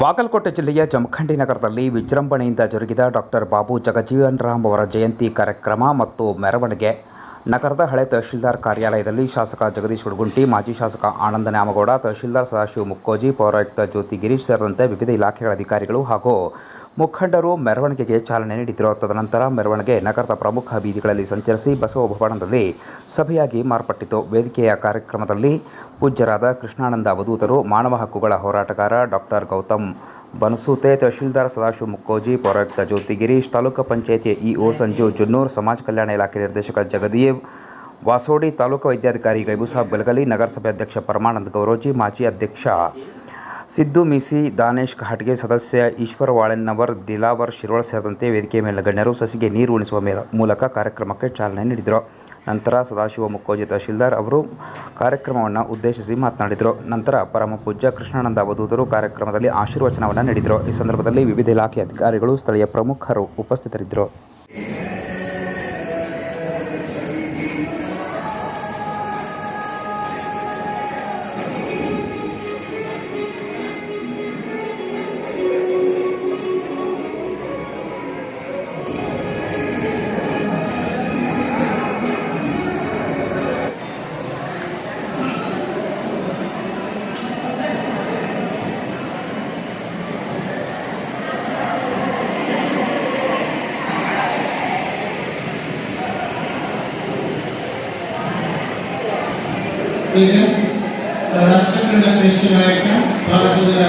ಬಾಗಲಕೋಟೆ ಜಿಲ್ಲೆಯ ಜಮಖಂಡಿ ನಗರದಲ್ಲಿ ವಿಜೃಂಭಣೆಯಿಂದ ಜರುಗಿದ ಡಾಕ್ಟರ್ ಬಾಬು ಜಗಜೀವನ್ ರಾಮ್ ಅವರ ಜಯಂತಿ ಕಾರ್ಯಕ್ರಮ ಮತ್ತು ಮೆರವಣಿಗೆ ನಗರದ ಹಳೆ ತಹಶೀಲ್ದಾರ್ ಕಾರ್ಯಾಲಯದಲ್ಲಿ ಶಾಸಕ ಜಗದೀಶ್ ಹುಡಗುಂಟಿ, ಮಾಜಿ ಶಾಸಕ ಆನಂದ ನ್ಯಾಮಗೌಡ, ತಹಶೀಲ್ದಾರ್ ಸದಾಶಿವ ಮುಕ್ಕೋಜಿ, ಪೌರಾಯುಕ್ತ ಜ್ಯೋತಿ ಗಿರೀಶ್ ಸೇರಿದಂತೆ ವಿವಿಧ ಇಲಾಖೆಗಳ ಅಧಿಕಾರಿಗಳು ಹಾಗೂ ಮುಖಂಡರು ಮೆರವಣಿಗೆಗೆ ಚಾಲನೆ ನೀಡಿದರು. ತದನಂತರ ಮೆರವಣಿಗೆ ನಗರದ ಪ್ರಮುಖ ಬೀದಿಗಳಲ್ಲಿ ಸಂಚರಿಸಿ ಬಸವ ಭವನದಲ್ಲಿ ಸಭೆಯಾಗಿ ಮಾರ್ಪಟ್ಟಿತು. ವೇದಿಕೆಯ ಕಾರ್ಯಕ್ರಮದಲ್ಲಿ ಪೂಜ್ಯರಾದ ಕೃಷ್ಣಾನಂದ ಅವಧೂತರು, ಮಾನವ ಹಕ್ಕುಗಳ ಹೋರಾಟಗಾರ ಡಾಕ್ಟರ್ ಗೌತಮ್ ಬನಸೂತೆ, ತಹಶೀಲ್ದಾರ್ ಸದಾಶಿವ ಮುಕ್ಕೋಜಿ, ಪೌರಾಯುಕ್ತ ಜ್ಯೋತಿ ಗಿರೀಶ್, ತಾಲೂಕು ಪಂಚಾಯಿತಿಯ ಇಒ ಸಂಜೀವ್ ಜುನ್ನೂರ್, ಸಮಾಜ ಕಲ್ಯಾಣ ಇಲಾಖೆ ನಿರ್ದೇಶಕ ಜಗದೀವ್ ವಾಸೋಡಿ, ತಾಲೂಕು ವೈದ್ಯಾಧಿಕಾರಿ ಗೈಬುಸಾಬ್ ಗಲಗಲಿ, ನಗರಸಭೆ ಅಧ್ಯಕ್ಷ ಪರಮಾನಂದ ಗೌರೋಜಿ, ಮಾಜಿ ಅಧ್ಯಕ್ಷ ಸಿದ್ದು ಮೀಸಿ, ದಾನೇಶ್ ಕಹಟ್ಗೆ, ಸದಸ್ಯ ಈಶ್ವರ ವಾಳೆನ್ನವರ್, ದಿಲಾವರ್ ಶಿರೋಳ್ ಸೇರಿದಂತೆ ವೇದಿಕೆ ಮೇಲಿನ ಗಣ್ಯರು ಸಸಿಗೆ ನೀರು ಉಣಿಸುವ ಮೂಲಕ ಕಾರ್ಯಕ್ರಮಕ್ಕೆ ಚಾಲನೆ ನೀಡಿದರು. ನಂತರ ಸದಾಶಿವ ಮುಕ್ಕೋಜಿ ತಹಶೀಲ್ದಾರ್ ಅವರು ಕಾರ್ಯಕ್ರಮವನ್ನು ಉದ್ದೇಶಿಸಿ ಮಾತನಾಡಿದರು. ನಂತರ ಪರಮ ಪೂಜ್ಯ ಕೃಷ್ಣಾನಂದ ಅವಧೂತರು ಕಾರ್ಯಕ್ರಮದಲ್ಲಿ ಆಶೀರ್ವಚನವನ್ನು ನೀಡಿದರು. ಈ ಸಂದರ್ಭದಲ್ಲಿ ವಿವಿಧ ಇಲಾಖೆ ಅಧಿಕಾರಿಗಳು, ಸ್ಥಳೀಯ ಪ್ರಮುಖರು ಉಪಸ್ಥಿತರಿದ್ದರು. ಈಗ ರಾಷ್ಟ್ರಕಂಡ ಶ್ರೇಷ್ಠ ನಾಯಕ ಭಾರತದ